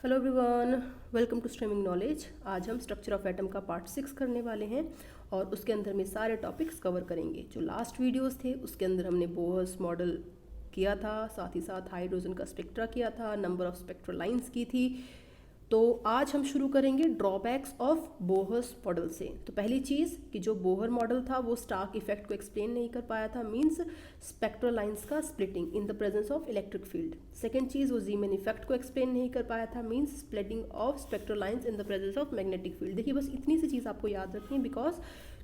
Hello everyone, welcome to streaming knowledge. आज हम structure of atom का पार्ट 6 करने वाले हैं और उसके अंदर में सारे टॉपिक्स कवर करेंगे। जो लास्ट वीडियोस थे उसके अंदर हमने बोहर्स मॉडल किया था, साथ ही साथ हाइड्रोजन का स्पेक्ट्रा किया था, नंबर ऑफ स्पेक्ट्रल लाइंस की थी। तो आज हम शुरू करेंगे ड्रॉबैक्स ऑफ बोहर्स मॉडल से। तो पहली चीज़ कि जो बोहर मॉडल था वो स्टार्क इफेक्ट को एक्सप्लेन नहीं कर पाया था, मींस स्पेक्ट्रल लाइंस का splitting in the presence of electric field. Second चीज़ वो जीमैन इफेक्ट को एक्सप्लेन नहीं कर पाया था, means splitting of spectral lines in the presence of magnetic field. देखिए बस इतनी सी चीज़ आपको याद रखनी है, बिकॉज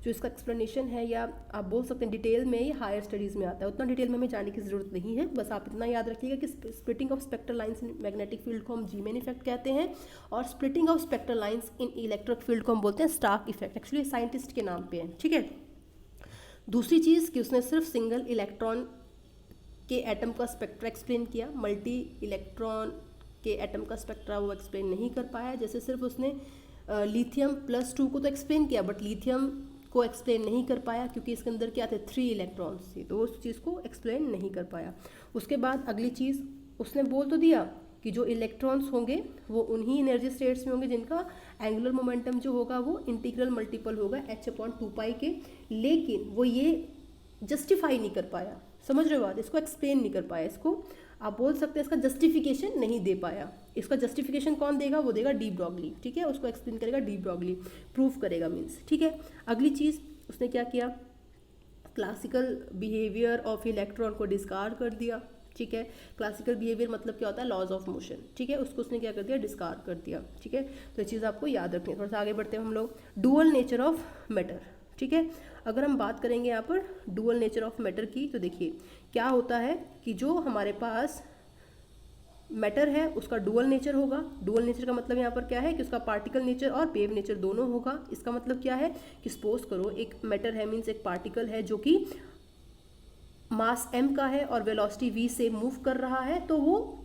जो इसका एक्सप्लेनेशन है या आप बोल सकते हैं डिटेल में, ये हायर स्टडीज़ में आता है, उतना डिटेल में हमें जाने की ज़रूरत नहीं है। बस आप इतना याद रखिएगा कि splitting of spectral lines in magnetic field को हम जीमैन इफेक्ट कहते हैं और splitting of spectral lines in electric field को हम बोलते हैं स्टार्क इफेक्ट। एक्चुअली साइंटिस्ट के नाम पे है, ठीक है। दूसरी चीज़ कि उसने सिर्फ सिंगल इलेक्ट्रॉन के एटम का स्पेक्ट्रा एक्सप्लेन किया, मल्टी इलेक्ट्रॉन के एटम का स्पेक्ट्रा वो एक्सप्लेन नहीं कर पाया। जैसे सिर्फ उसने लिथियम +2 को तो एक्सप्लेन किया, बट लिथियम को एक्सप्लेन नहीं कर पाया क्योंकि इसके अंदर क्या थे, 3 इलेक्ट्रॉन्स थे, तो उस चीज़ को एक्सप्लेन नहीं कर पाया। उसके बाद अगली चीज़ उसने बोल तो दिया कि जो इलेक्ट्रॉन्स होंगे वो उन्हीं एनर्जी स्टेट्स में होंगे जिनका एंगुलर मोमेंटम जो होगा वो इंटीग्रल मल्टीपल होगा h/2π के, लेकिन वो ये जस्टिफाई नहीं कर पाया। समझ रहे हो बात, इसको एक्सप्लेन नहीं कर पाया, इसको आप बोल सकते हैं इसका जस्टिफिकेशन नहीं दे पाया। इसका जस्टिफिकेशन कौन देगा, वो देगा डी ब्रॉगली, ठीक है, उसको एक्सप्लेन करेगा डी ब्रॉगली, प्रूफ करेगा मीन्स, ठीक है। अगली चीज़ उसने क्या किया, क्लासिकल बिहेवियर ऑफ इलेक्ट्रॉन को डिस्कार्ड कर दिया, ठीक है। क्लासिकल बिहेवियर मतलब क्या होता है, लॉज ऑफ मोशन, ठीक है, उसको उसने क्या कर दिया, डिस्कार्ड कर दिया, ठीक है। तो ये चीज़ आपको याद रखनी है। थोड़ा सा आगे बढ़ते हैं हम लोग, डुअल नेचर ऑफ मैटर, ठीक है। अगर हम बात करेंगे यहाँ पर डुअल नेचर ऑफ मैटर की, तो देखिए क्या होता है कि जो हमारे पास मैटर है उसका डुअल नेचर होगा। डुअल नेचर का मतलब यहाँ पर क्या है कि उसका पार्टिकल नेचर और वेव नेचर दोनों होगा। इसका मतलब क्या है कि सपोज करो एक मैटर है, मीन्स एक पार्टिकल है जो कि मास m का है और वेलोसिटी v से मूव कर रहा है, तो वो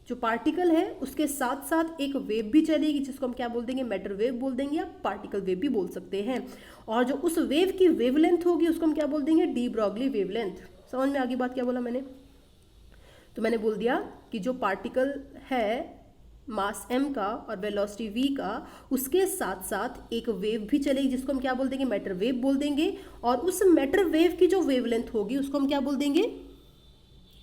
जो पार्टिकल है उसके साथ साथ एक वेव भी चलेगी जिसको हम क्या बोल देंगे, मैटर वेव बोल देंगे या पार्टिकल वेव भी बोल सकते हैं। और जो उस वेव की वेवलेंथ होगी उसको हम क्या बोल देंगे, डी ब्रॉगली वेवलेंथ। समझ में आगे बात क्या बोला मैंने, तो मैंने बोल दिया कि जो पार्टिकल है मास m का और वेलोसिटी v का, उसके साथ साथ एक वेव भी चलेगी जिसको हम क्या बोल देंगे, मैटर वेव बोल देंगे। और उस मैटर वेव की जो वेवलेंथ होगी उसको हम क्या बोल देंगे,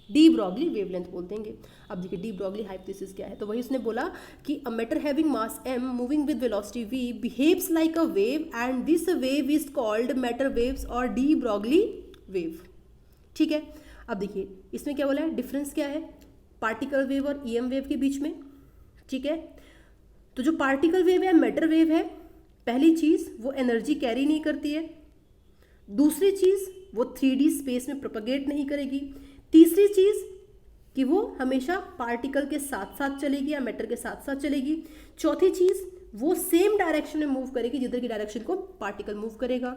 डी ब्रॉगली वेवलेंथ बोल देंगे। अब देखिए डी ब्रॉगली हाइपोथेसिस क्या है, तो वही उसने बोला कि a matter having mass m moving with velocity v behaves like a wave and this wave is called matter waves और डी ब्रॉगली वेव, ठीक है। अब देखिए इसमें क्या बोला है, डिफरेंस क्या है पार्टिकल वेव और EM वेव के बीच में, ठीक है। तो जो पार्टिकल वेव है, मैटर वेव है, पहली चीज़ वो एनर्जी कैरी नहीं करती है, दूसरी चीज़ वो 3D स्पेस में प्रोपगेट नहीं करेगी, तीसरी चीज़ कि वो हमेशा पार्टिकल के साथ साथ चलेगी या मैटर के साथ साथ चलेगी, चौथी चीज़ वो सेम डायरेक्शन में मूव करेगी जिधर की डायरेक्शन को पार्टिकल मूव करेगा,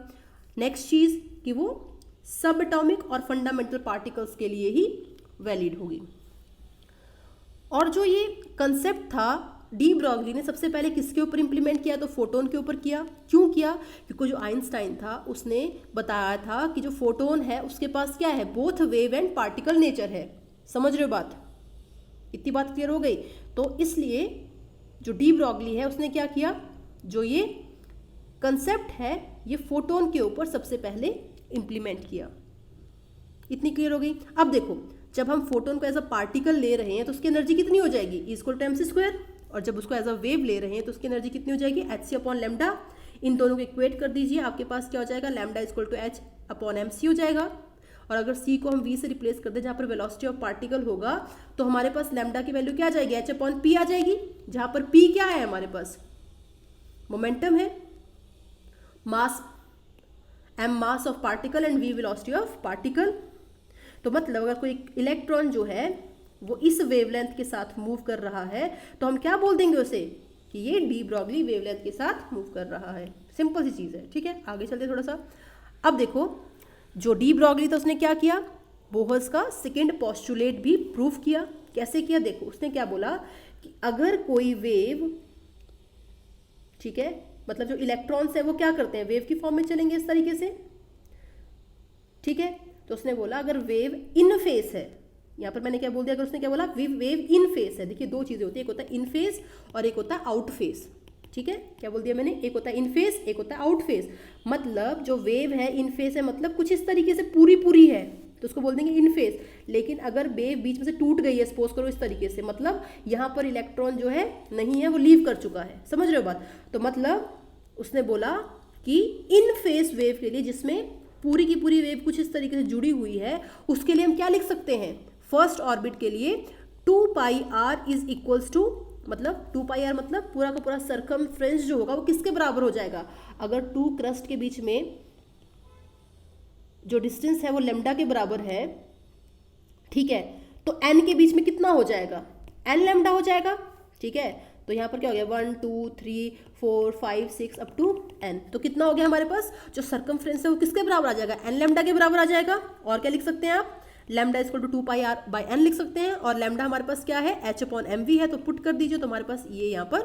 नेक्स्ट चीज़ कि वो सब एटॉमिक और फंडामेंटल पार्टिकल्स के लिए ही वैलिड होगी। और जो ये कंसेप्ट था डी ब्रॉगली ने सबसे पहले किसके ऊपर इंप्लीमेंट किया, तो फोटोन के ऊपर किया। क्यों किया, क्योंकि जो आइंस्टाइन था उसने बताया था कि जो फोटोन है उसके पास क्या है, both wave and particle nature है। समझ रहे हो बात, इतनी बात क्लियर हो गई। तो इसलिए जो डी ब्रॉगली है उसने क्या किया, जो ये कंसेप्ट है ये फोटोन के ऊपर सबसे पहले इंप्लीमेंट किया। इतनी क्लियर हो गई। अब देखो जब हम फोटोन को एज अ पार्टिकल ले रहे हैं तो उसकी एनर्जी कितनी हो जाएगी, E=mc², और जब उसको एज अ वेव ले रहे हैं तो उसकी एनर्जी कितनी हो जाएगी, hc/λ। इन दोनों को इक्वेट कर दीजिए, आपके पास क्या हो जाएगा, λ=h/mc हो जाएगा। और अगर c को हम v से रिप्लेस कर दें जहाँ पर वेलोसिटी ऑफ पार्टिकल होगा, तो हमारे पास लैम्डा की वैल्यू क्या आ जाएगी, h/p आ जाएगी, जहाँ पर p क्या है हमारे पास, मोमेंटम है, मास m mass of particle and v velocity of particle. तो मतलब अगर कोई इलेक्ट्रॉन जो है वो इस वेवलेंथ के साथ मूव कर रहा है तो हम क्या बोल देंगे उसे कि ये डी ब्रॉगली वेवलेंथ के साथ मूव कर रहा है। सिंपल सी चीज़ है, ठीक है। आगे चलते थोड़ा सा। अब देखो जो डी ब्रॉगली था उसने क्या किया, बोहर्स का सेकेंड पोस्टुलेट भी प्रूफ किया। कैसे किया, देखो उसने क्या बोला कि अगर कोई वेव, ठीक है, मतलब जो इलेक्ट्रॉन्स है वो क्या करते हैं, वेव की फॉर्म में चलेंगे इस तरीके से, ठीक है। तो उसने बोला अगर वेव इन फेस है यहाँ पर मैंने क्या बोल दिया, अगर उसने क्या बोला वेव इन फेस है। देखिए दो चीज़ें होती है, एक होता है इन फेस और एक होता है आउट फेस। ठीक है, क्या बोल दिया मैंने, एक होता है इन फेस, एक होता है आउट फेस। मतलब जो वेव है इन फेस है, मतलब कुछ इस तरीके से पूरी है तो उसको बोल देंगे इन फेस। लेकिन अगर वेव बीच में से टूट गई है, सपोज करो इस तरीके से, मतलब यहाँ पर इलेक्ट्रॉन जो है नहीं है, वो लीव कर चुका है। समझ रहे हो बात? तो मतलब उसने बोला कि इन फेस वेव के लिए, जिसमें पूरी की पूरी वेव कुछ इस तरीके से जुड़ी हुई है, उसके लिए हम क्या लिख सकते हैं, फर्स्ट ऑर्बिट के लिए 2πr इज इक्वल्स टू, मतलब 2πr मतलब पूरा का पूरा सरकमफ्रेंस जो होगा वो किसके बराबर हो जाएगा, अगर टू क्रस्ट के बीच में जो डिस्टेंस है वो लेमडा के बराबर है, ठीक है, तो n के बीच में कितना हो जाएगा, n लेमडा हो जाएगा। ठीक है, तो यहाँ पर क्या हो गया 1 2 3 4 5 6 अप टू n, तो कितना हो गया हमारे पास, जो सरकमफ्रेंस है वो किसके बराबर आ जाएगा, n लेमडा के बराबर आ जाएगा। और क्या लिख सकते हैं आप, लेमडा इक्वल टू 2πr/n लिख सकते हैं। और लेमडा हमारे पास क्या है, h/mv है, तो पुट कर दीजिए, तो हमारे पास ये यहाँ पर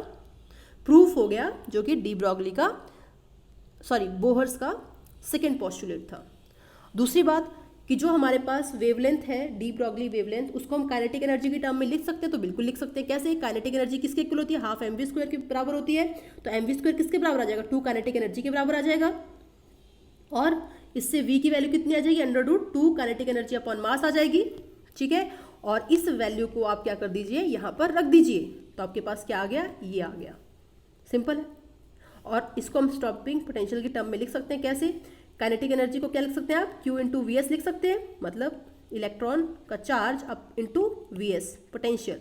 प्रूफ हो गया, जो कि डी ब्रॉगली का, सॉरी बोहर्स का सेकेंड पोस्टुलेट था। दूसरी बात कि जो हमारे पास वेवलेंथ है, डी ब्रॉगली वेवलेंथ, उसको हम काइनेटिक एनर्जी की टर्म में लिख सकते हैं, तो बिल्कुल लिख सकते हैं। कैसे, काइनेटिक एनर्जी किसके इक्वल होती है, हाफ mv² के बराबर होती है। तो mv² किसके बराबर आ जाएगा, 2 काइनेटिक एनर्जी के बराबर आ जाएगा। और इससे v की वैल्यू कितनी आ जाएगी, √2 काइनेटिक एनर्जी अपॉन मास आ जाएगी। ठीक है, और इस वैल्यू को आप क्या कर दीजिए, यहाँ पर रख दीजिए, तो आपके पास क्या आ गया, ये आ गया। सिंपल है। और इसको हम स्टॉपिंग पोटेंशियल की टर्म में लिख सकते हैं। कैसे, काइनेटिक एनर्जी को क्या लिख सकते हैं आप, Q इंटू वी एस लिख सकते हैं, मतलब इलेक्ट्रॉन का charge up into V S, potential,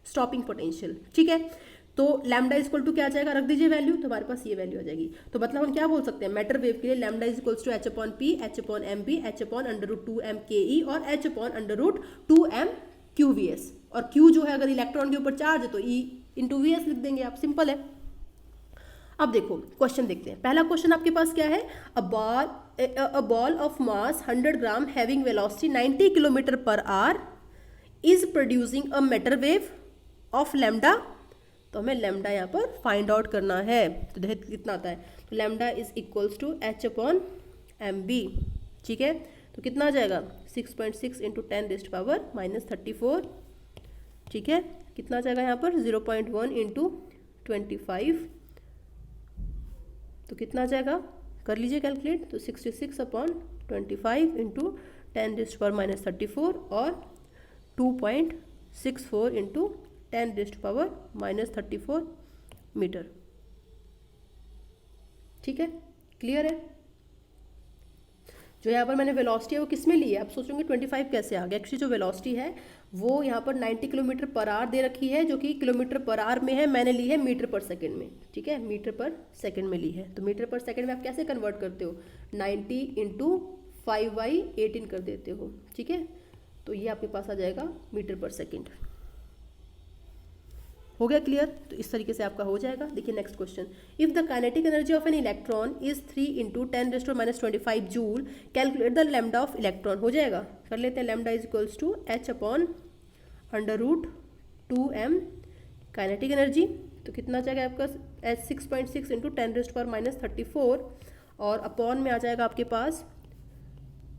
stopping potential. ठीक है, तो लैम्डा इक्वल टू क्या आ जाएगा, रख दीजिए वैल्यू, तो हमारे पास ये वैल्यू आ जाएगी। तो मतलब हम क्या बोल सकते हैं, मैटर वेव के लिए lambda is equals to h/p, h/mb, h/√2mke और h/√2mqvs। और Q जो है अगर इलेक्ट्रॉन के ऊपर चार्ज है तो E इंटू वी एस लिख देंगे आप, सिंपल है। अब देखो क्वेश्चन देखते हैं। पहला क्वेश्चन आपके पास क्या है, a ball of mass 100 gram having velocity 90 kilometre per hour is producing a matter wave of lambda. तो हमें लैम्डा यहाँ पर फाइंड आउट करना है। तो देखिए कितना आता है, तो lambda is equals to h/mb। ठीक है, तो कितना आ जाएगा 6.6 इंटू 10⁻⁻34। ठीक है, कितना आ जाएगा यहाँ पर 0.1 इंटू 25, तो कितना आ जाएगा, कर लीजिए कैलकुलेट, तो 66/25 इंटू 10⁻⁻34 और 2.64 इंटू 10⁻⁻34 मीटर। ठीक है, क्लियर है। जो यहाँ पर मैंने वेलोसिटी है वो किस में ली है, आप सोचोगे 25 कैसे आ गया। एक्चुअली जो वेलोसिटी है वो यहाँ पर 90 किलोमीटर पर आवर दे रखी है, जो कि किलोमीटर पर आवर में है, मैंने ली है मीटर पर सेकंड में। ठीक है, मीटर पर सेकंड में ली है, तो मीटर पर सेकंड में आप कैसे कन्वर्ट करते हो, 90 इंटू 5/18 कर देते हो। ठीक है, तो ये आपके पास आ जाएगा मीटर पर सेकंड। हो गया क्लियर, तो इस तरीके से आपका हो जाएगा। देखिए next question, if the kinetic energy of an electron is 3 into 10⁻⁻25 joule, calculate the lambda of electron. हो जाएगा, कर लेते हैं। Lambda is equals to h/√2m kinetic energy, तो कितना आ जाएगा आपका 6.6 इंटू 10⁻⁻34 और अपॉन में आ जाएगा आपके पास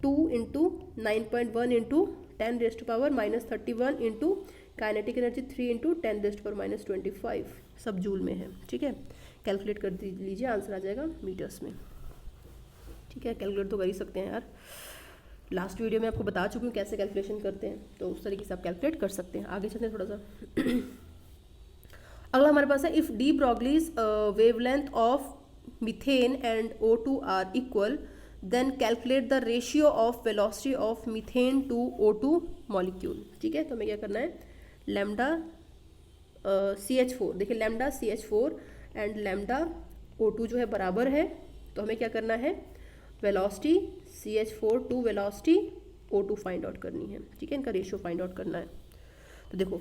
2 into 9.1 into 10⁻⁻31 into kinetic energy 3 into 10⁻⁻25, सब जूल में है। ठीक है, कैलकुलेट कर लीजिए, आंसर आ जाएगा मीटर्स में। ठीक है, कैलकुलेट तो कर ही सकते हैं यार, लास्ट वीडियो में आपको बता चुकी हूँ कैसे कैलकुलेशन करते हैं, तो उस तरीके से आप कैलकुलेट कर सकते हैं। आगे चलते हैं थोड़ा सा। अगला हमारे पास है, if de Broglie's wavelength of methane and O2 are equal, then calculate the ratio of velocity of methane to O2 molecule. ठीक है, तो हमें क्या करना है, लैम्डा CH4, देखिए lambda CH4 and lambda O2 जो है बराबर है, तो हमें क्या करना है, velocity CH4 to velocity O2 find out करनी है। ठीक है, इनका रेशियो फाइंड आउट करना है। तो देखो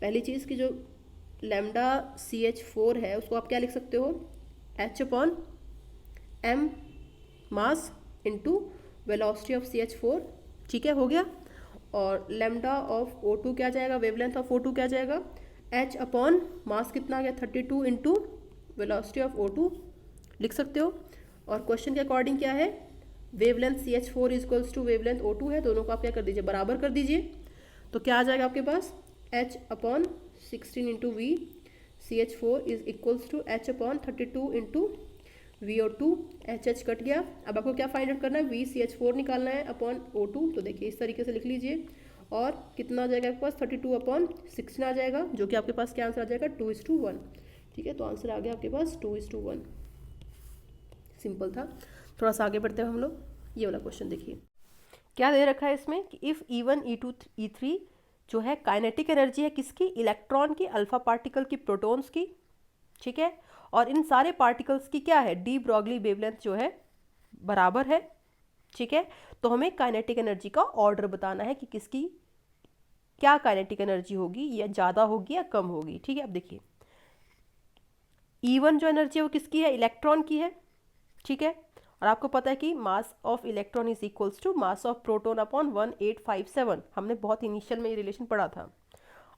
पहली चीज़ कि जो लैम्डा CH4 है उसको आप क्या लिख सकते हो, h/m mass into velocity of CH4। ठीक है, हो गया। और लैम्डा ऑफ O2 क्या जाएगा, वेवलेंथ ऑफ O2 क्या जाएगा, h अपॉन मास कितना आ गया 32 इंटू वेलोसिटी ऑफ O2 लिख सकते हो। और क्वेश्चन के अकॉर्डिंग क्या है, wavelength CH4 equals to wavelength O2 है, दोनों को आप क्या कर दीजिए, बराबर कर दीजिए। तो क्या आ जाएगा आपके पास, H/16 into V CH4 is equals to H/32 into VO2। HH cut गया। अब आपको क्या फाइंड आउट करना है, VCH4 निकालना है अपॉन O2। तो देखिए इस तरीके से लिख लीजिए, और कितना आ जाएगा आपके पास 32/16 आ जाएगा, जो कि आपके पास क्या आंसर आ जाएगा 2:1। ठीक है, तो आंसर आ गया आपके पास 2:1। सिंपल था। थोड़ा सा आगे बढ़ते हैं हम लोग। ये वाला क्वेश्चन देखिए, क्या दे रखा है इसमें कि इफ़ E1 E2 E3 जो है काइनेटिक एनर्जी है किसकी, इलेक्ट्रॉन की, अल्फा पार्टिकल की, प्रोटॉन्स की। ठीक है, और इन सारे पार्टिकल्स की क्या है, डी ब्रॉगली वेवलेंथ जो है बराबर है। ठीक है, तो हमें काइनेटिक एनर्जी का ऑर्डर बताना है कि किसकी क्या काइनेटिक एनर्जी होगी, या ज़्यादा होगी या कम होगी। ठीक है, अब देखिए E1 जो एनर्जी है वो किसकी है, इलेक्ट्रॉन की है। ठीक है, और आपको पता है कि mass of electron is equals to mass of proton upon 1857। हमने बहुत इनिशियल में ये रिलेशन पढ़ा था।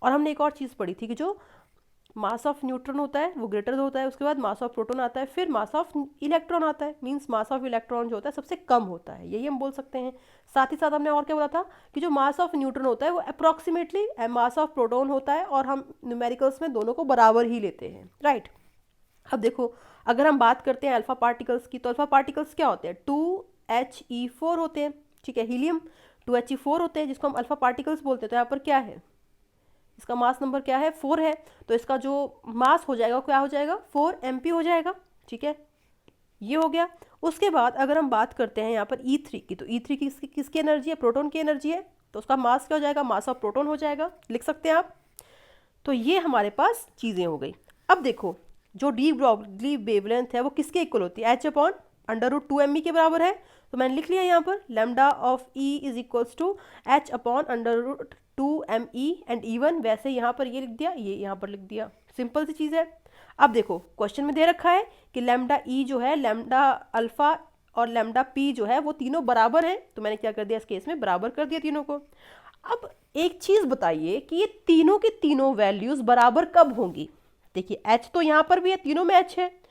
और हमने एक और चीज़ पढ़ी थी कि जो मास ऑफ न्यूट्रॉन होता है वो ग्रेटर होता है, उसके बाद मास ऑफ प्रोटॉन आता है, फिर मास ऑफ इलेक्ट्रॉन आता है। मींस मास ऑफ इलेक्ट्रॉन जो होता है सबसे कम होता है, यही हम बोल सकते हैं। साथ ही साथ हमने और क्या बोला था कि जो मास ऑफ न्यूट्रॉन होता है वो अप्रॉक्सीमेटली मास ऑफ प्रोटॉन होता है, और हम न्यूमेरिकल्स में दोनों को बराबर ही लेते हैं। राइट, अब देखो अगर हम बात करते हैं अल्फा पार्टिकल्स की, तो अल्फा पार्टिकल्स क्या होते हैं, 2He4 होते हैं। ठीक है, हीलियम 2He4 होते हैं, जिसको हम अल्फा पार्टिकल्स बोलते हैं। तो यहाँ पर क्या है, इसका मास नंबर क्या है, 4 है, तो इसका जो मास हो जाएगा क्या हो जाएगा, 4 mp हो जाएगा। ठीक है, ये हो गया। उसके बाद अगर हम बात करते हैं यहाँ पर E3 की, तो E3 किसकी एनर्जी है, प्रोटॉन की एनर्जी है, तो उसका मास क्या हो जाएगा, मास ऑफ प्रोटॉन हो जाएगा, लिख सकते हैं आप। तो ये हमारे पास चीज़ें हो गई। अब देखो जो डी ब्रॉगली वेवलेंथ है वो किसके इक्वल होती है, H/√2me के बराबर है। तो मैंने लिख लिया यहाँ पर lambda of E is equals to H/√2me and E1 वैसे यहाँ पर ये लिख दिया, ये यहाँ पर लिख दिया। सिंपल सी चीज़ है। अब देखो क्वेश्चन में दे रखा है कि लैम्डा E जो है, लैम्डा अल्फा और लैम्डा P जो है वो तीनों बराबर हैं। तो मैंने क्या कर दिया, इस केस में बराबर कर दिया तीनों को। अब एक चीज़ बताइए कि ये तीनों की तीनों वैल्यूज़ बराबर कब होंगी। देखिए H तो यहाँ पर भी है, तीनों में H है,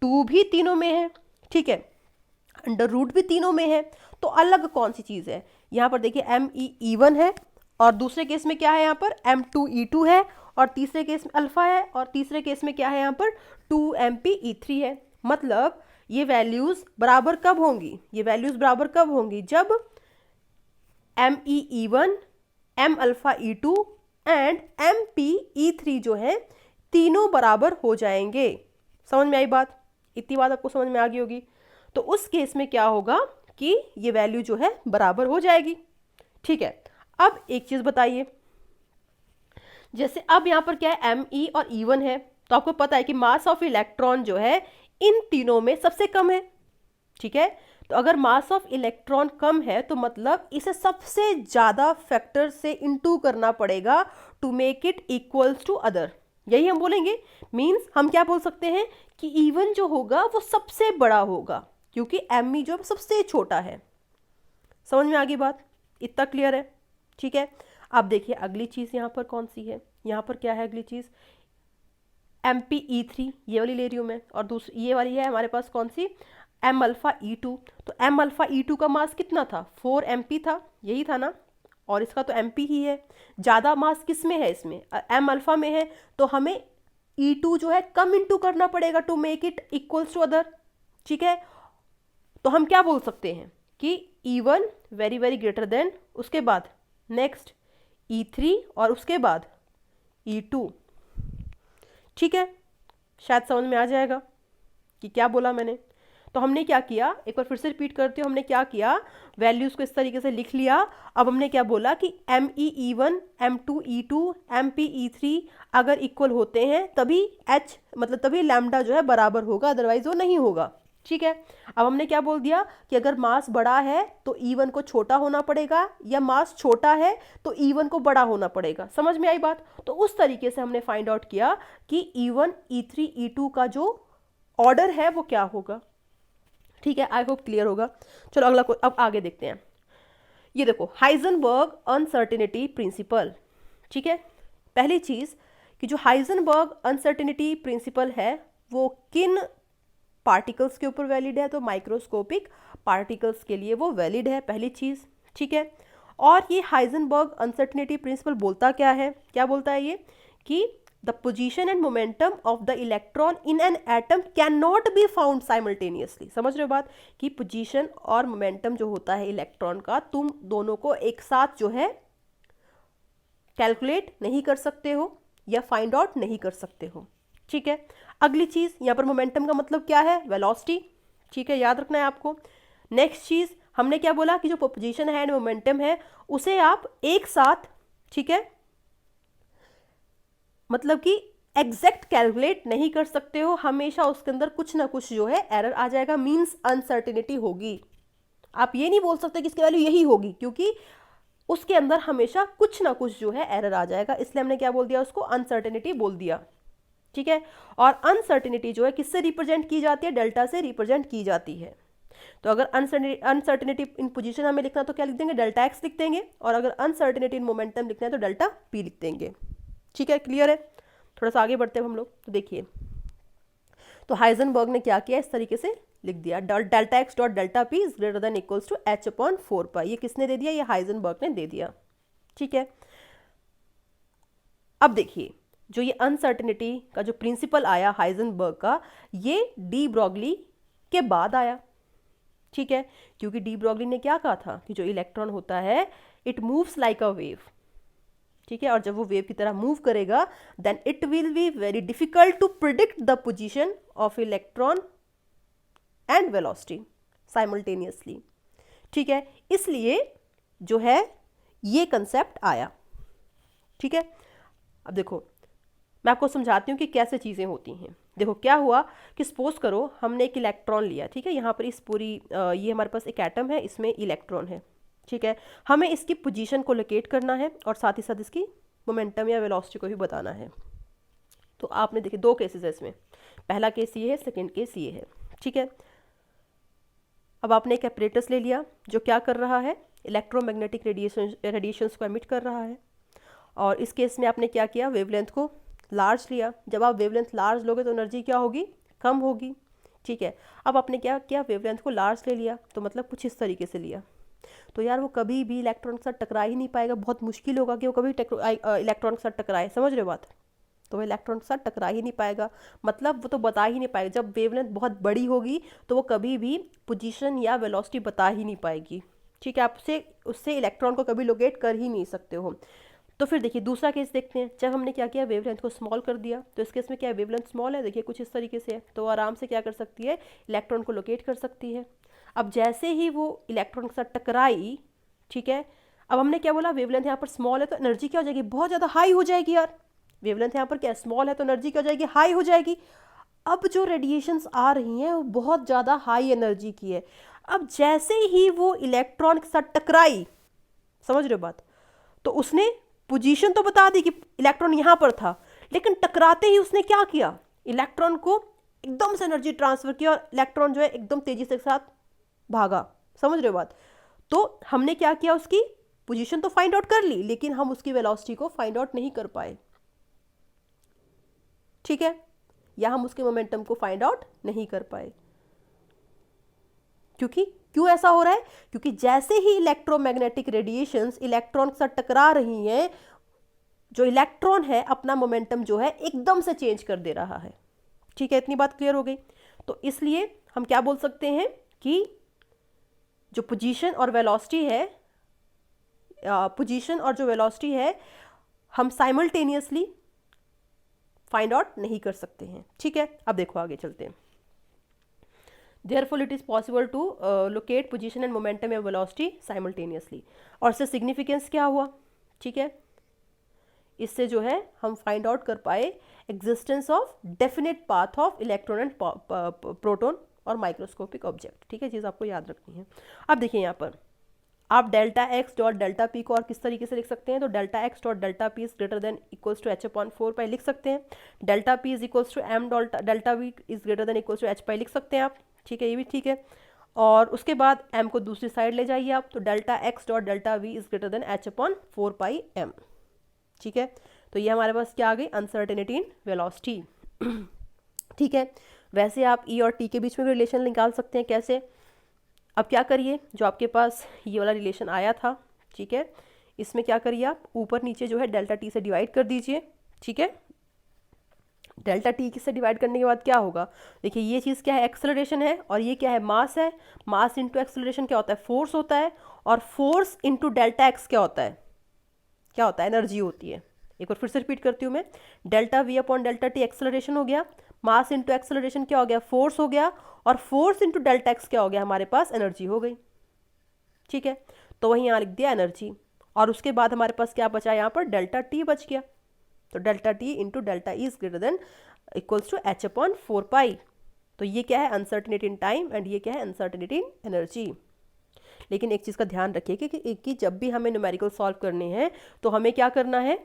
2 भी तीनों में है। ठीक है, अंडर रूट भी तीनों में है, तो अलग कौन सी चीज़ है। यहाँ पर देखिए MeE1 है, और दूसरे केस में क्या है यहाँ पर M2E2 है, और तीसरे केस में अल्फा है, और तीसरे केस में क्या है यहाँ पर 2MpE3 है। मतलब ये वैल्यूज़ बराबर कब होंगी, ये वैल्यूज़ बराबर कब होंगी, जब MeE1 M-अल्फा-E2 एंड MpE3 जो है तीनों बराबर हो जाएंगे। समझ में आई बात, इतनी बात आपको समझ में आ गई होगी। तो उस केस में क्या होगा कि ये वैल्यू जो है बराबर हो जाएगी। ठीक है, अब एक चीज़ बताइए, जैसे अब यहाँ पर क्या है Me और E1 है, तो आपको पता है कि मास ऑफ इलेक्ट्रॉन जो है इन तीनों में सबसे कम है। ठीक है, तो अगर मास ऑफ इलेक्ट्रॉन कम है तो मतलब इसे सबसे ज़्यादा फैक्टर से इनटू करना पड़ेगा to make it equals to other, यही हम बोलेंगे। मींस हम क्या बोल सकते हैं कि E1 जो होगा वो सबसे बड़ा होगा, क्योंकि Me जो सबसे छोटा है। समझ में आ गई बात, इतना क्लियर है। ठीक है, अब देखिए अगली चीज़ यहाँ पर कौन सी है, यहाँ पर क्या है अगली चीज़, MpE3 ये वाली ले रही हूँ मैं, और दूसरी ये वाली है हमारे पास कौन सी, M-अल्फा-E2। तो M-अल्फा-E2 का मास कितना था, 4 mp था, यही था ना, और इसका तो mp ही है। ज़्यादा मास किस में है, इसमें M-अल्फा में है, तो हमें E2 जो है कम इंटू करना पड़ेगा to make it equals to other. ठीक है, तो हम क्या बोल सकते हैं कि E1 very very greater than, उसके बाद नेक्स्ट E3 और उसके बाद E2। ठीक है, शायद समझ में आ जाएगा कि क्या बोला मैंने। तो हमने क्या किया, एक बार फिर से रिपीट करती हूँ, हमने क्या किया, वैल्यूज़ को इस तरीके से लिख लिया। अब हमने क्या बोला कि MeE1 M2E2 MpE3 अगर इक्वल होते हैं तभी H मतलब तभी लैम्डा जो है बराबर होगा, अदरवाइज वो नहीं होगा। ठीक है, अब हमने क्या बोल दिया कि अगर मास बड़ा है तो E1 को छोटा होना पड़ेगा, या मास छोटा है तो E1 को बड़ा होना पड़ेगा। समझ में आई बात। तो उस तरीके से हमने फाइंड आउट किया कि E1 E3 E2 का जो ऑर्डर है वो क्या होगा। ठीक है, आई होप क्लियर होगा। चलो अगला अब आगे देखते हैं। ये देखो हाइजेनबर्ग अनसर्टेनिटी प्रिंसिपल। ठीक है, पहली चीज़ कि जो हाइजेनबर्ग अनसर्टेनिटी प्रिंसिपल है वो किन पार्टिकल्स के ऊपर वैलिड है, तो माइक्रोस्कोपिक पार्टिकल्स के लिए वो वैलिड है, पहली चीज़। ठीक है, और ये हाइजेनबर्ग अनसर्टेनिटी प्रिंसिपल बोलता क्या है, क्या बोलता है ये, कि the position and momentum of the electron in an atom can not be found simultaneously. समझ रहे हो बात, कि पोजीशन और मोमेंटम जो होता है इलेक्ट्रॉन का, तुम दोनों को एक साथ जो है कैलकुलेट नहीं कर सकते हो या फाइंड आउट नहीं कर सकते हो। ठीक है, अगली चीज यहाँ पर मोमेंटम का मतलब क्या है, वेलोसिटी। ठीक है, याद रखना है आपको। नेक्स्ट चीज हमने क्या बोला कि जो पोजीशन है एंड मोमेंटम है उसे आप एक साथ, ठीक है, मतलब कि एग्जैक्ट कैलकुलेट नहीं कर सकते हो, हमेशा उसके अंदर कुछ ना कुछ जो है एरर आ जाएगा, मींस अनसर्टेनिटी होगी। आप ये नहीं बोल सकते कि इसकी वैल्यू यही होगी, क्योंकि उसके अंदर हमेशा कुछ ना कुछ जो है एरर आ जाएगा, इसलिए हमने क्या बोल दिया, उसको अनसर्टेनिटी बोल दिया। ठीक है, और अनसर्टेनिटी जो है किससे रिप्रेजेंट की जाती है, डेल्टा से रिप्रेजेंट की जाती है। तो अगर अनसर्टेनिटी इन पोजीशन हमें लिखना तो क्या लिख देंगे, डेल्टा एक्स लिख देंगे, और अगर अनसर्टेनिटी इन मोमेंटम लिखना है तो डेल्टा पी लिख देंगे। ठीक है, क्लियर है। थोड़ा सा आगे बढ़ते हैं हम लोग, तो देखिए, तो हाइजेनबर्ग ने क्या किया, इस तरीके से लिख दिया, delta x dot delta P is greater than equals to H upon 4 pi. ये किसने दे दिया, ये हाइजेनबर्ग ने दे दिया। ठीक है, अब देखिए, जो ये अनसर्टेनिटी का जो प्रिंसिपल आया हाइजेनबर्ग का, ये डी ब्रॉगली के बाद आया। ठीक है, क्योंकि डी ब्रॉगली ने क्या कहा था कि जो इलेक्ट्रॉन होता है it moves like a wave. ठीक है, और जब वो वेव की तरह मूव करेगा then it will be very difficult to predict the position of electron and velocity simultaneously. ठीक है, इसलिए जो है ये कंसेप्ट आया। ठीक है, अब देखो मैं आपको समझाती हूँ कि कैसे चीज़ें होती हैं। देखो क्या हुआ कि सपोज करो हमने एक इलेक्ट्रॉन लिया, ठीक है, यहाँ पर इस पूरी ये हमारे पास एक एटम है, इसमें इलेक्ट्रॉन है। ठीक है, हमें इसकी पोजीशन को लोकेट करना है और साथ ही साथ इसकी मोमेंटम या वेलोसिटी को भी बताना है। तो आपने देखिए दो केसेस है इसमें, पहला केस ये है, सेकेंड केस ये है। ठीक है, अब आपने एक एपरेटस ले लिया जो क्या कर रहा है, इलेक्ट्रोमैग्नेटिक रेडिएशंस को एमिट कर रहा है, और इस केस में आपने क्या किया, वेवलेंथ को लार्ज लिया। जब आप वेवलेंथ लार्ज लोगे तो एनर्जी क्या होगी, कम होगी। ठीक है, अब आपने क्या किया, वेवलेंथ को लार्ज ले लिया, तो मतलब कुछ इस तरीके से लिया, तो यार वो कभी भी इलेक्ट्रॉन के साथ टकरा ही नहीं पाएगा, बहुत मुश्किल होगा कि वो कभी इलेक्ट्रॉन के साथ टकराए। समझ रहे हो बात, तो वो इलेक्ट्रॉन के साथ टकरा ही नहीं पाएगा, मतलब वो तो बता ही नहीं पाएगा। जब वेवलेंथ बहुत बड़ी होगी तो वो कभी भी पोजीशन या वेलोसिटी बता ही नहीं पाएगी। ठीक है, आप उससे इलेक्ट्रॉन को कभी लोकेट कर ही नहीं सकते हो। तो फिर देखिए दूसरा केस देखते हैं, जब हमने क्या किया, वेवलेंथ को स्मॉल कर दिया, तो इस केस में क्या है, वेवलेंथ स्मॉल है, देखिए कुछ इस तरीके से है, तो आराम से क्या कर सकती है, इलेक्ट्रॉन को लोकेट कर सकती है। अब जैसे ही वो इलेक्ट्रॉन के साथ टकराई, ठीक है, अब हमने क्या बोला, वेवलेंथ यहाँ पर स्मॉल है तो एनर्जी क्या हो जाएगी, बहुत ज़्यादा हाई हो जाएगी यार। वेवलेंथ यहाँ पर क्या स्मॉल है तो एनर्जी क्या हो जाएगी, हाई हो जाएगी। अब जो रेडिएशंस आ रही हैं वो बहुत ज़्यादा हाई एनर्जी की है। अब जैसे ही वो इलेक्ट्रॉन के साथ टकराई, समझ रहे हो बात, तो उसने पोजीशन तो बता दी कि इलेक्ट्रॉन यहाँ पर था, लेकिन टकराते ही उसने क्या किया, इलेक्ट्रॉन को एकदम से एनर्जी ट्रांसफर किया और इलेक्ट्रॉन जो है एकदम तेजी से साथ भागा। समझ रहे हो बात, तो हमने क्या किया, उसकी पोजीशन तो फाइंड आउट कर ली, लेकिन हम उसकी वेलोसिटी को फाइंड आउट नहीं कर पाए। ठीक है, या हम उसके मोमेंटम को फाइंड आउट नहीं कर पाए। क्यों ऐसा हो रहा है, क्योंकि जैसे ही इलेक्ट्रोमैग्नेटिक रेडिएशंस इलेक्ट्रॉन के साथ टकरा रही हैं, जो इलेक्ट्रॉन है अपना मोमेंटम जो है एकदम से चेंज कर दे रहा है। ठीक है, इतनी बात क्लियर हो गई। तो इसलिए हम क्या बोल सकते हैं कि जो पोजीशन और वेलोसिटी है, पोजीशन और जो वेलोसिटी है हम साइमल्टेनियसली फाइंड आउट नहीं कर सकते हैं। ठीक है, अब देखो आगे चलते हैं। Therefore, it is possible to locate position and momentum and velocity simultaneously। और इससे सिग्निफिकेंस क्या हुआ, ठीक है, इससे जो है हम फाइंड आउट कर पाए existence of definite path of electron and proton और माइक्रोस्कोपिक ऑब्जेक्ट। ठीक है, चीज़ आपको याद रखनी है। अब देखिए यहाँ पर आप delta x dot delta p को और किस तरीके से लिख सकते हैं, तो delta x dot delta P is greater than equals to H upon 4 pi लिख सकते हैं। Delta P is equals to m dot delta we is greater than equals to h pi लिख सकते हैं आप। ठीक है, ये भी ठीक है। और उसके बाद m को दूसरी साइड ले जाइए आप, तो delta x dot delta we is greater than H upon 4 pi M. ठीक है, तो ये हमारे पास क्या आ गई, अनसर्टेनिटी इन वेलोसिटी। ठीक है, वैसे आप ई और टी के बीच में भी रिलेशन निकाल सकते हैं। कैसे, अब क्या करिए, जो आपके पास ये वाला रिलेशन आया था, ठीक है। इसमें क्या करिए आप, ऊपर नीचे जो है डेल्टा टी से डिवाइड कर दीजिए, ठीक है। डेल्टा टी से डिवाइड करने के बाद क्या होगा, देखिए ये चीज़ क्या है, एक्सेलरेशन है, और ये क्या है, मास है। मास इंटू एक्सेलरेशन क्या होता है, फोर्स होता है। और फोर्स इंटू डेल्टा एक्स क्या होता है, क्या होता है, एनर्जी होती है। एक बार फिर से रिपीट करती हूँ मैं, delta we upon delta T acceleration हो गया, मास इंटू एक्सेलरेशन क्या हो गया, फोर्स हो गया, और फोर्स इंटू डेल्टा एक्स क्या हो गया, हमारे पास एनर्जी हो गई, ठीक है। तो वहीं यहाँ लिख दिया एनर्जी, और उसके बाद हमारे पास क्या बचा, यहाँ पर डेल्टा टी बच गया। तो delta T into delta E is greater than equals to H upon 4 pi. तो ये क्या है, अनसर्टेनिटी इन टाइम, एंड ये क्या है, अनसर्टेनिटी इन एनर्जी। लेकिन एक चीज़ का ध्यान रखिए कि जब भी हमें न्यूमेरिकल सॉल्व करने हैं तो हमें क्या करना है,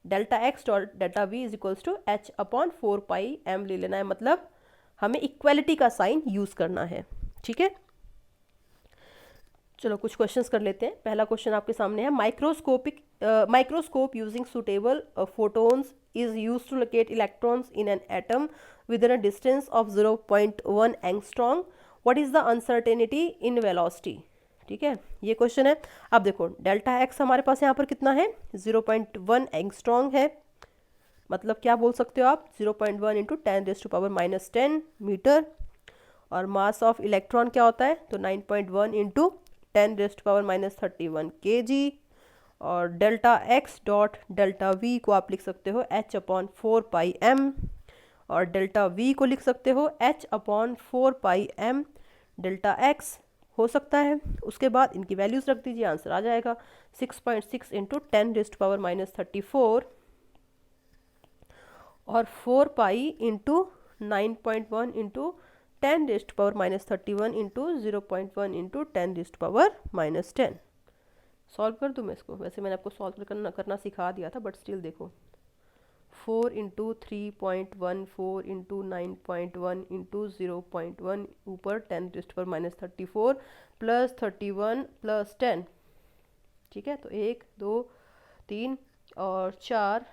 delta x dot delta we is equals to H upon 4 pi m ले लेना है, मतलब हमें इक्वलिटी का साइन यूज़ करना है, ठीक है। चलो कुछ क्वेश्चंस कर लेते हैं। पहला क्वेश्चन आपके सामने है, microscope using suitable photons is use to locate electrons in an atom within a distance of 0.1 angstrom, what is the uncertainty in velocity, ठीक है, ये क्वेश्चन है। अब देखो डेल्टा एक्स हमारे पास यहाँ पर कितना है, 0.1 एंगस्ट्रॉम है, मतलब क्या बोल सकते हो आप, 0.1 इंटू 10⁻⁻10 मीटर। और मास ऑफ इलेक्ट्रॉन क्या होता है, तो 9.1 इंटू 10⁻31 kg। और delta x dot delta we को आप लिख सकते हो h अपॉन 4 पाई m, और डेल्टा वी को लिख सकते हो h upon 4 pi m delta x हो सकता है। उसके बाद इनकी वैल्यूज़ रख दीजिए, आंसर आ जाएगा 6.6 इंटू 10⁻34 और 4 pi into 9.1 into 10⁻31 into 0.1 into 10⁻10। Solve कर दूँ मैं इसको, वैसे मैंने आपको सॉल्व करना सिखा दिया था, बट स्टिल देखो 4 इंटू 3.14 इंटू 9.1 इंटू 0.1 ऊपर 10⁻34 प्लस 31 प्लस 10, ठीक है। तो 1 2 3 और 4,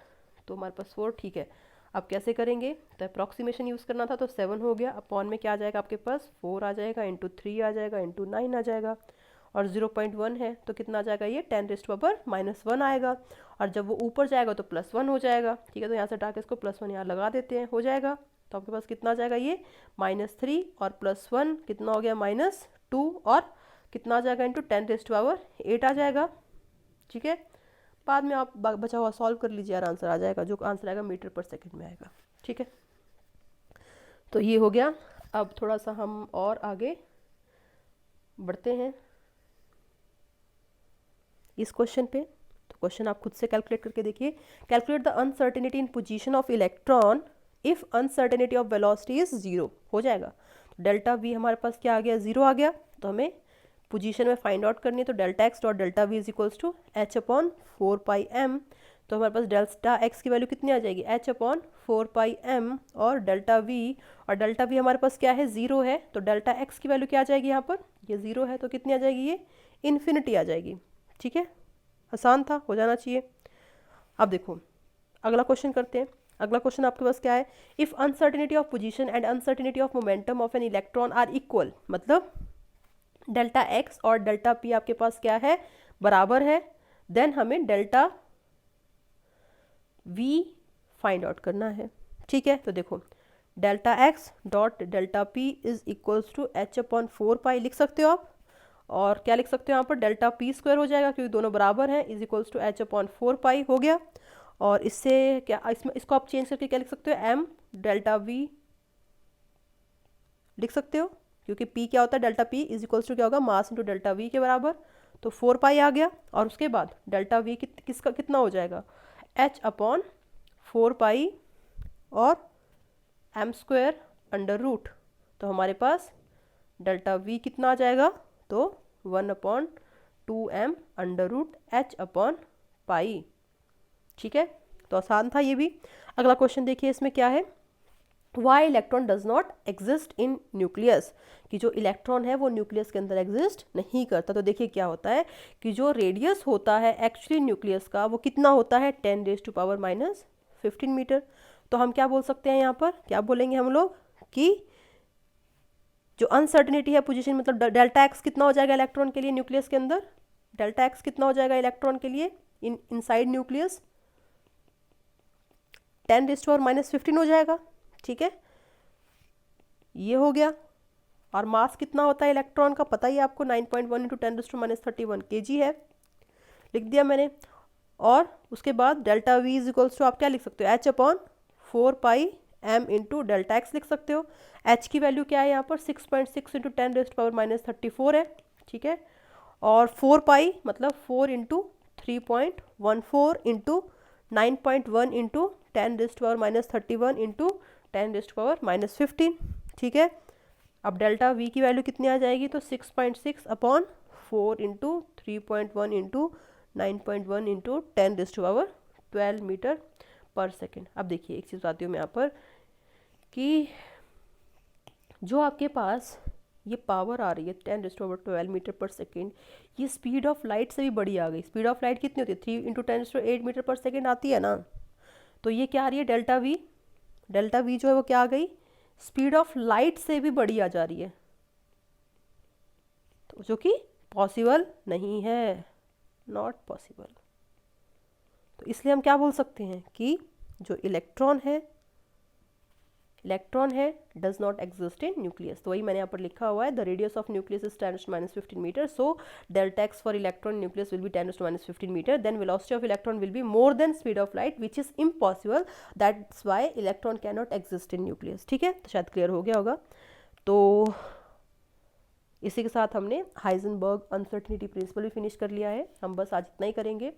तो हमारे पास 4, ठीक है। अब कैसे करेंगे, तो अप्रॉक्सीमेशन यूज़ करना था, तो 7 हो गया, अपॉन में क्या आ जाएगा आपके पास, 4 आ जाएगा, इंटू 3 आ जाएगा, इंटू 9 आ जाएगा, और 0.1 है तो कितना आ जाएगा, ये 10⁻⁻1 आएगा। और जब वो ऊपर जाएगा तो +1 हो जाएगा, ठीक है। तो यहाँ से हटा के इसको +1 यहाँ लगा देते हैं, हो जाएगा। तो आपके पास कितना आ जाएगा, ये -3 और +1 कितना हो गया, -2, और कितना आ जाएगा, इंटू 10⁸ आ जाएगा, ठीक है। बाद में आप बचा हुआ सॉल्व कर लीजिए और आंसर आ जाएगा, जो आंसर आएगा मीटर पर सेकंड में आएगा, ठीक है। तो ये हो गया। अब थोड़ा सा हम और आगे बढ़ते हैं इस क्वेश्चन पे। तो क्वेश्चन आप खुद से कैलकुलेट करके देखिए, calculate the uncertainty in position of electron if uncertainty of velocity is 0, हो जाएगा। डेल्टा वी हमारे पास क्या आ गया, 0 आ गया, तो हमें पोजीशन में फाइंड आउट करनी है। तो delta x dot delta we is equals to h upon 4 pi m। तो हमारे पास डेल्टा एक्स की वैल्यू कितनी आ जाएगी, h अपॉन 4 पाई m, और डेल्टा वी हमारे पास क्या है, 0 है, तो डेल्टा एक्स की वैल्यू क्या आ जाएगी, यहाँ पर ये 0 है तो कितनी आ जाएगी, ये इन्फिनिटी आ जाएगी, ठीक है। आसान था, हो जाना चाहिए। अब देखो अगला क्वेश्चन करते हैं। अगला क्वेश्चन आपके पास क्या है, if uncertainty of position and uncertainty of momentum of an electron are equal, मतलब डेल्टा एक्स और डेल्टा पी आपके पास क्या है, बराबर है, देन हमें डेल्टा वी फाइंड आउट करना है, ठीक है। तो देखो delta x dot delta P is equals to h upon 4 pi लिख सकते हो आप, और क्या लिख सकते हो यहाँ पर, डेल्टा पी स्क्वायर हो जाएगा क्योंकि दोनों बराबर हैं, is equals to h upon 4 pi हो गया। और इससे क्या, इसको आप चेंज करके क्या लिख सकते हो, m डेल्टा वी लिख सकते हो, क्योंकि p क्या होता है, delta p is equals to क्या होगा, मास इंटू डेल्टा v के बराबर। तो 4 पाई आ गया, और उसके बाद डेल्टा v किसका कितना हो जाएगा, h अपॉन 4 पाई और m स्क्वायर अंडर रूट। तो हमारे पास डेल्टा v कितना आ जाएगा, तो 1/2m under root h upon pi, ठीक है। तो आसान था ये भी। अगला क्वेश्चन देखिए, इसमें क्या है, why electron does not exist in nucleus, कि जो इलेक्ट्रॉन है वो न्यूक्लियस के अंदर एग्जिस्ट नहीं करता। तो देखिए क्या होता है कि जो रेडियस होता है एक्चुअली न्यूक्लियस का वो कितना होता है, 10⁻⁻15 मीटर। तो हम क्या बोल सकते हैं यहाँ पर, क्या बोलेंगे हम लोग कि जो अनसर्टेनिटी है पोजीशन, मतलब डेल्टा एक्स कितना हो जाएगा इलेक्ट्रॉन के लिए न्यूक्लियस के अंदर, डेल्टा एक्स कितना हो जाएगा इलेक्ट्रॉन के लिए इनसाइड न्यूक्लियस 10⁻⁻15 हो जाएगा, ठीक है, ये हो गया। और मास कितना होता है इलेक्ट्रॉन का पता ही है आपको, 9.1 × 10⁻31 kg है, लिख दिया मैंने। और उसके बाद delta we is equals to आप क्या लिख सकते हो, h/4πm × डेल्टा एक्स लिख सकते हो। h की वैल्यू क्या है यहाँ पर 6.6 × 10⁻34 है, ठीक है। और 4 पाई मतलब 4 × 3.14 × 9.1 × 10⁻31 × 10⁻15, ठीक है। अब डेल्टा वी की वैल्यू कितनी आ जाएगी, तो 6.6/4 × 3.1 × 9.1 × 10⁻12 मीटर पर सेकेंड। अब देखिए एक चीज़ बताती हूँ मैं यहाँ पर कि जो आपके पास ये पावर आ रही है 10⁻12 मीटर पर सेकेंड, ये स्पीड ऑफ लाइट से भी बड़ी आ गई। स्पीड ऑफ लाइट कितनी होती है, 3 × 10⁸ मीटर पर सेकेंड आती है ना। तो ये क्या आ रही है, डेल्टा वी जो है वो क्या आ गई, स्पीड ऑफ लाइट से भी बड़ी आ जा रही है, तो जो कि पॉसिबल नहीं है, नॉट पॉसिबल। तो इसलिए हम क्या बोल सकते हैं कि जो इलेक्ट्रॉन है does not exist in nucleus. तो वही मैंने यहाँ पर लिखा हुआ है, the radius of nucleus is 10⁻15 metre, so delta X for electron nucleus will be 10⁻15 metre, then velocity of electron will be more than speed of light which is impossible, that's why electron can not exist in nucleus, ठीक है। तो शायद clear हो गया होगा। तो इसी के साथ हमने हाइजेनबर्ग अनसर्टेनिटी प्रिंसिपल भी फिनिश कर लिया है। हम बस आज इतना ही करेंगे।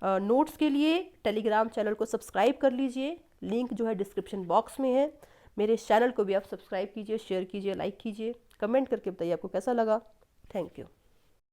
नोट्स के लिए टेलीग्राम चैनल को सब्सक्राइब कर लीजिए, लिंक जो है डिस्क्रिप्शन बॉक्स में है। मेरे चैनल को भी आप सब्सक्राइब कीजिए, शेयर कीजिए, लाइक कीजिए, कमेंट करके बताइए आपको कैसा लगा। Thank you.